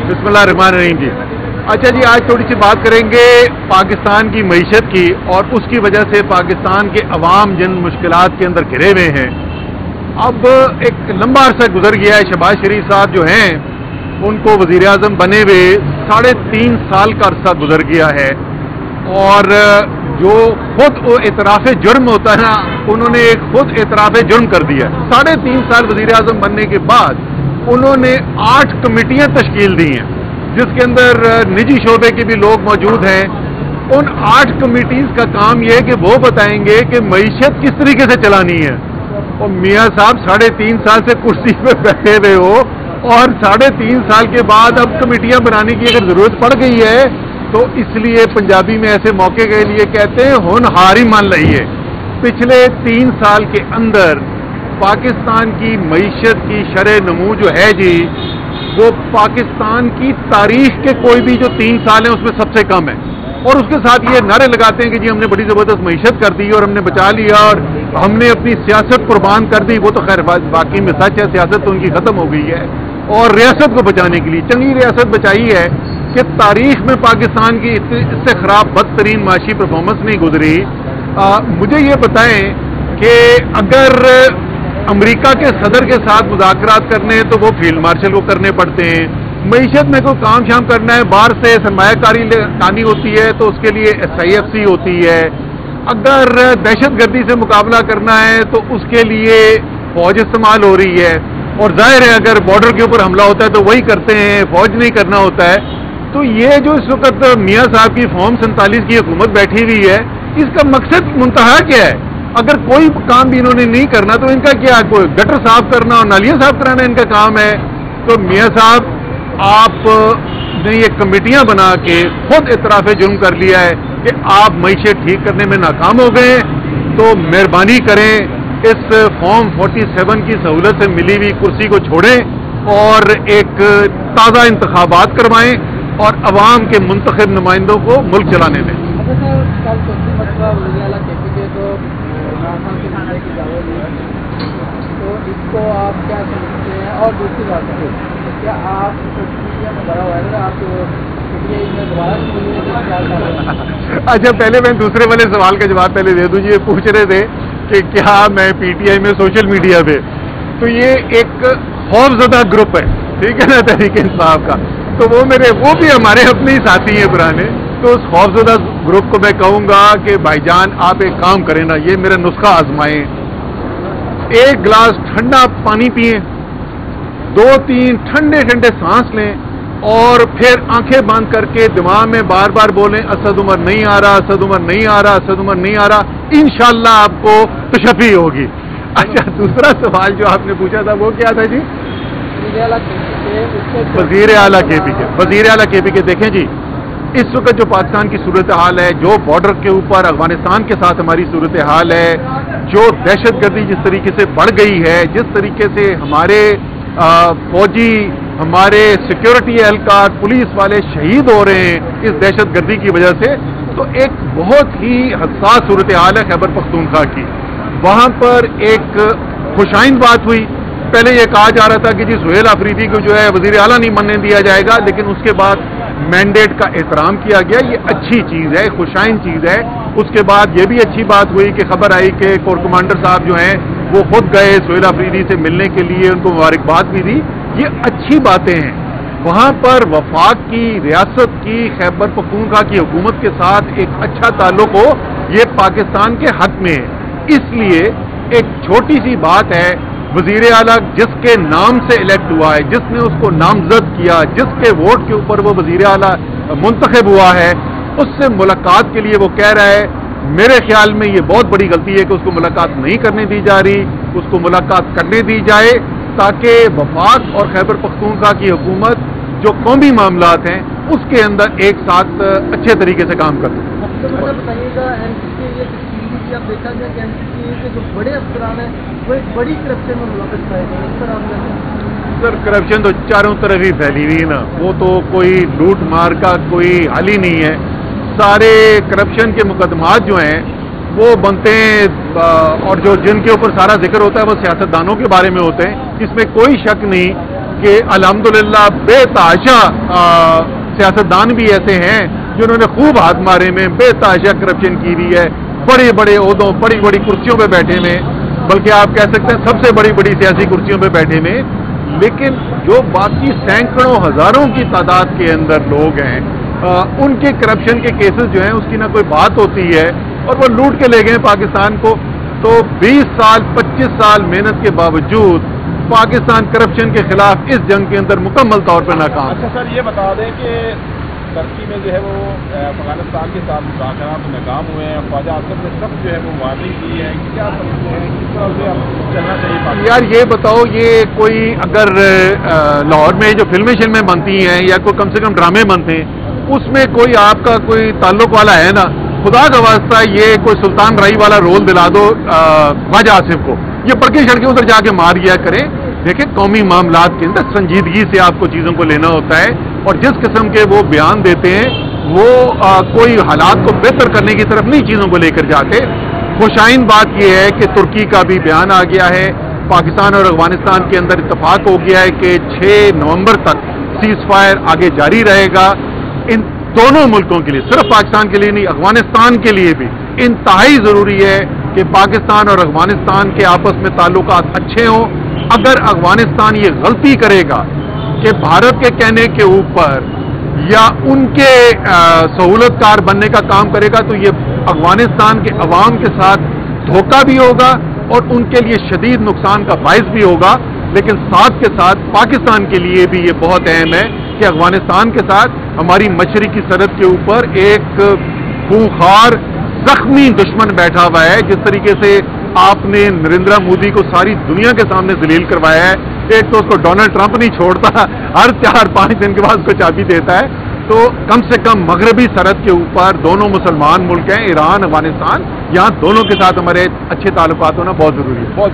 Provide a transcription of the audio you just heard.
बिस्मिल्लाहिर्रहमानिर्रहीम जी। अच्छा जी, आज थोड़ी सी बात करेंगे पाकिस्तान की मईशत की और उसकी वजह से पाकिस्तान के अवाम जिन मुश्किलात के अंदर घिरे हुए हैं। अब एक लंबा अरसा गुजर गया है। शहबाज शरीफ साहब जो हैं उनको वज़ीर आज़म बने हुए 3.5 साल का अरसा गुजर गया है और जो खुद एतराफ़ जुर्म होता है ना, उन्होंने एक खुद एतराफ़ जुर्म कर दिया। 3.5 साल वज़ीर आज़म बनने के बाद उन्होंने 8 कमेटियां तश्कील दी हैं जिसके अंदर निजी शोबे के भी लोग मौजूद हैं। उन 8 कमेटीज़ का काम यह है कि वो बताएंगे कि मईशत किस तरीके से चलानी है। और मियाँ साहब 3.5 साल से कुर्सी पे बैठे हुए हो और 3.5 साल के बाद अब कमेटियां बनाने की अगर जरूरत पड़ गई है तो इसलिए पंजाबी में ऐसे मौके के लिए कहते हैं होनहार ही मान रही है। पिछले 3 साल के अंदर पाकिस्तान की मईशत की शरह नमू जो है जी, वो पाकिस्तान की तारीख के कोई भी जो 3 साल हैं उसमें सबसे कम है। और उसके साथ ये नारे लगाते हैं कि जी हमने बड़ी ज़बरदस्त मईशत कर दी और हमने बचा लिया और हमने अपनी सियासत कुर्बान कर दी। वो तो खैर बाकी में सच है, सियासत तो उनकी ख़त्म हो गई है। और रियासत को बचाने के लिए चंगी रियासत बचाई है कि तारीख में पाकिस्तान की इससे ख़राब बदतरीन माशी परफॉर्मेंस नहीं गुजरी। मुझे ये बताएं कि अगर अमेरिका के सदर के साथ मुज़ाकरात करने हैं तो वो फील्ड मार्शल को करने पड़ते हैं। मईशत में कोई काम शाम करना है, बाहर से सरमायाकारी लानी होती है तो उसके लिए SIFC होती है। अगर दहशतगर्दी से मुकाबला करना है तो उसके लिए फौज इस्तेमाल हो रही है। और जाहिर है अगर बॉर्डर के ऊपर हमला होता है तो वही करते हैं, फौज नहीं करना होता है। तो ये जो इस वक्त मियाँ साहब की फॉर्म 47 की हुकूमत बैठी हुई है, इसका मकसद मुंतहा क्या है? अगर कोई काम भी इन्होंने नहीं करना तो इनका क्या, कोई गटर साफ करना और नालियाँ साफ कराना इनका काम है? तो मियाँ साहब आपने ये कमेटियां बना के खुद इतराफ़ जुर्म कर लिया है कि आप मईशत ठीक करने में नाकाम हो गए। तो मेहरबानी करें इस फॉर्म 47 की सहूलत से मिली हुई कुर्सी को छोड़ें और एक ताज़ा इंतखाबात करवाएं और अवाम के मुंतखब नुमाइंदों को मुल्क चलाने दें। तो इसको आप क्या समझते हैं? और दूसरी बात है, क्या आप अच्छा, पहले मैं दूसरे वाले सवाल का जवाब पहले दे दूं। ये पूछ रहे थे कि क्या मैं PTI में सोशल मीडिया पे, तो ये एक खौफजदा ग्रुप है, ठीक है ना, तहरीक इंसाफ का। तो वो भी हमारे अपने ही साथी हैं पुराने। तो उस खौफजदा ग्रुप को मैं कहूँगा कि भाईजान आप एक काम करें ना, ये मेरा नुस्खा आजमाएं। 1 गिलास ठंडा पानी पिएं, 2-3 ठंडे ठंडे सांस लें और फिर आंखें बंद करके दिमाग में बार बार बोलें असद उमर नहीं आ रहा, असद उमर नहीं आ रहा, असद उमर नहीं आ रहा। इंशाल्लाह आपको तशफ़ी होगी। अच्छा, दूसरा सवाल जो आपने पूछा था वो क्या था जी? वज़ीर आला KP के देखें जी, इस वक्त जो पाकिस्तान की सूरत हाल है, जो बॉर्डर के ऊपर अफगानिस्तान के साथ हमारी सूरत हाल है, जो दहशतगर्दी जिस तरीके से बढ़ गई है, जिस तरीके से हमारे फौजी, हमारे सिक्योरिटी एहलकार, पुलिस वाले शहीद हो रहे हैं इस दहशतगर्दी की वजह से, तो एक बहुत ही हसास सूरत हाल है खैबर पख्तूनख्वा की। वहाँ पर एक खुशाइंद बात हुई। पहले ये कहा जा रहा था कि जी सुहेल अफरीदी को जो है वज़ीर आला नहीं बनने दिया जाएगा, लेकिन उसके बाद मैंडेट का एहतराम किया गया। ये अच्छी चीज़ है, खुशाइन चीज़ है। उसके बाद ये भी अच्छी बात हुई कि खबर आई कि कोर कमांडर साहब जो हैं वो खुद गए सुहेल अफरीदी से मिलने के लिए, उनको मुबारकबाद भी दी। ये अच्छी बातें हैं। वहाँ पर वफाक की, रियासत की, खैबर पख्तूनख्वा की हुकूमत के साथ एक अच्छा ताल्लुक हो, ये पाकिस्तान के हक में है। इसलिए एक छोटी सी बात है, वज़ीर आला जिसके नाम से इलेक्ट हुआ है, जिसने उसको नामजद किया, जिसके वोट के ऊपर वो वज़ीर आला मुंतखब हुआ है, उससे मुलाकात के लिए वो कह रहा है। मेरे ख्याल में ये बहुत बड़ी गलती है कि उसको मुलाकात नहीं करने दी जा रही। उसको मुलाकात करने दी जाए ताकि वफाक और खैबर पख्तूनख्वा की हुकूमत जो कौमी मामलात हैं उसके अंदर एक साथ अच्छे तरीके से काम कर अब देखा गया कि NCC के जो बड़े अफसरान हैं वो एक बड़ी करप्शन में मुलव्वस पाए गए। इस पर आप सर, करप्शन तो चारों तरफ ही फैली हुई है ना, वो तो कोई लूट मार का कोई हल ही नहीं है। सारे करप्शन के मुकदमात जो हैं वो बनते हैं और जो जिनके ऊपर सारा जिक्र होता है वो सियासतदानों के बारे में होते हैं। इसमें कोई शक नहीं کہ الحمدللہ بے تحاشا سیاستدان بھی ایسے ہیں جنہوں نے خوب ہاتھ مارے میں بے تحاشا کرپشن کی ہوئی ہے، بڑے بڑے عہدوں بڑی بڑی کرسیوں پہ بیٹھے میں، بلکہ آپ کہہ سکتے ہیں سب سے بڑی بڑی سیاسی کرسیوں پہ بیٹھے میں، لیکن جو باقی سینکڑوں ہزاروں کی تعداد کے اندر لوگ ہیں ان کے کرپشن کے کیسز جو ہیں اس کی نہ کوئی بات ہوتی ہے اور وہ لوٹ کے لے گئے پاکستان کو. تو 20 سال 25 سال محنت کے باوجود پاکستان کرپشن کے خلاف اس جنگ کے اندر مکمل طور پر ناکام. اچھا سر، یہ بتا دیں کہ ترکی میں جو ہے وہ افغانستان کے ساتھ مذاکرات ناکام ہوئے ہیں، خواجہ آصف نے سب جو ہے وہ وارننگ دی ہے، کیا سمجھتے ہیں کس طرح سے اب چلنا چاہیے؟ یار یہ بتاؤ، یہ کوئی اگر لاہور میں جو فلمیں بنتی ہیں یا کوئی کم سے کم ڈرامے بنتے ہیں اس میں کوئی آپ کا کوئی تعلق والا ہے نا، خدا کا واسطہ یہ کوئی سلطان رائی والا رول دلا دو خواجہ آصف کو، یہ پڑکے چھڑکے ادھر جا کے مار لیا کریں. دیکھیں قومی معاملات کے اندر سنجیدگی سے آپ کو چیزوں کو لینا ہوتا ہے، اور جس قسم کے وہ بیان دیتے ہیں وہ کوئی حالات کو بہتر کرنے کی طرف نہیں چیزوں کو لے کر جاتے. خوشائن بات یہ ہے کہ ترکی کا بھی بیان آ گیا ہے، پاکستان اور افغانستان کے اندر اتفاق ہو گیا ہے کہ 6 نومبر تک سیز فائر آگے جاری رہے گا. ان دونوں ملکوں کے لیے، صرف پاکستان کے لیے نہیں، افغانستان کے لیے بھی انتہائی ضروری ہے کہ پاکستان اور افغانستان کے آپس میں تعلقات اچھے ہوں. اگر افغانستان یہ غلطی کرے گا کہ بھارت کے کہنے کے اوپر یا ان کے سہولت کار بننے کا کام کرے گا تو یہ افغانستان کے عوام کے ساتھ دھوکہ بھی ہوگا اور ان کے لیے شدید نقصان کا باعث بھی ہوگا. لیکن ساتھ کے ساتھ پاکستان کے لیے بھی یہ بہت اہم ہے کہ افغانستان کے ساتھ ہماری مشرقی سرحد کے اوپر ایک خونخوار زخمی دشمن بیٹھا ہوا ہے. جس طریقے سے آپ نے نریندر مودی کو ساری دنیا کے سامنے ذلیل کروایا ہے، ایک تو اس کو ڈونلڈ ٹرمپ نہیں چھوڑتا، ہر 4-5 دن کے بعد اس کو چابی دیتا ہے. تو کم سے کم مغربی سرحد کے اوپر دونوں مسلمان ملک ہیں، ایران افغانستان، یہاں دونوں کے ساتھ ہمارے اچھے تعلقات ہونا بہت ضروری ہے. بہت